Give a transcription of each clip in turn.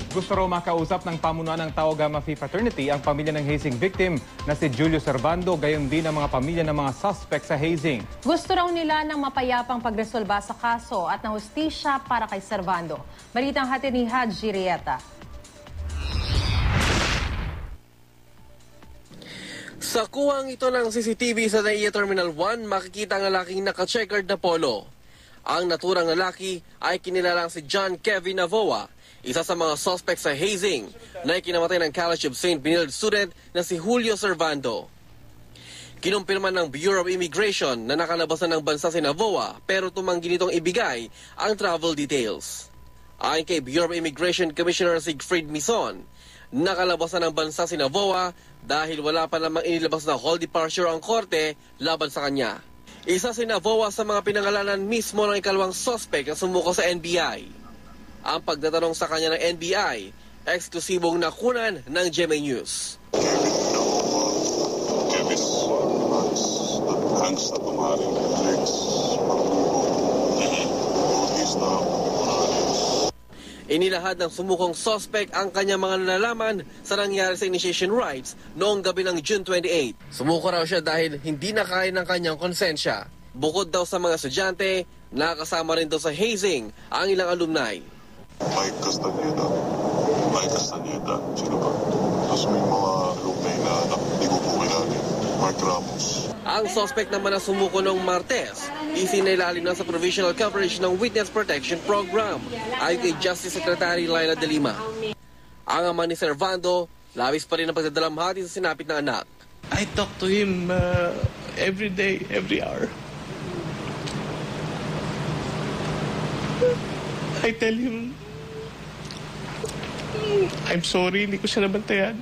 Gusto raw makausap ng pamunuan ng Tau Gamma Phi Fraternity ang pamilya ng hazing victim na si Julio Servando, gayon din ang mga pamilya ng mga suspect sa hazing. Gusto raw nila ng mapayapang pagresolba sa kaso at ng hustisya para kay Servando. Balitang hatid ni Haji Rieta. Sa kuwang ito ng CCTV sa NAIA Terminal 1, makikita ang lalaking naka-checkered na polo. Ang naturang lalaki ay kinilalang si John Kevin Navoa, isa sa mga suspect sa hazing na ikinamatay ng College of St. Benilde student na si Julio Servando. Kinumpirma ng Bureau of Immigration na nakalabas na ng bansa si Navoa pero tumanggi nitong ibigay ang travel details. Ayon kay Bureau of Immigration Commissioner Siegfried Mison, nakalabas na ng bansa si Navoa dahil wala pa namang inilabas na hold departure ang korte laban sa kanya. Isa si Navoa sa mga pinangalanan mismo ng ikalawang suspect na sumuko sa NBI. Ang pagtatanong sa kanya ng NBI, eksklusibong nakunan ng GMA News. Inilahad ng sumukong suspect ang kanyang mga nalalaman sa nangyari sa initiation rites noong gabi ng June 28. Sumuko raw siya dahil hindi nakakain ng kanyang konsensya. Bukod daw sa mga estudyante, nakasama rin daw sa hazing ang ilang alumni. Mike Castaneda, sino ba? Tapos may mga alumni na hindi ko po kilala. Mark Ramos. Ang suspect naman na sumuko noong Martes, isinailalim na sa provisional coverage ng Witness Protection Program, ayon kay Justice Secretary Laila De Lima. Ang ama ni Servando, labis pa rin ang pagdadalamhati sa sinapit na anak. I talk to him every day, every hour. I tell him, I'm sorry, hindi ko siya nabantayan.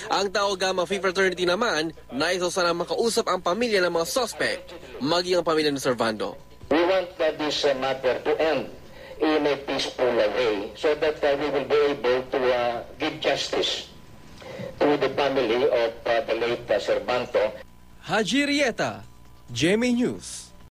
Ang Tau Gamma Phi Fraternity naman, nais sana makausap ang pamilya ng mga suspect, maging ang pamilya ni Servando. We want this matter to end in a peaceful way so that we will be able to give justice to the family of the late Servando. Haji Rieta, GMA News.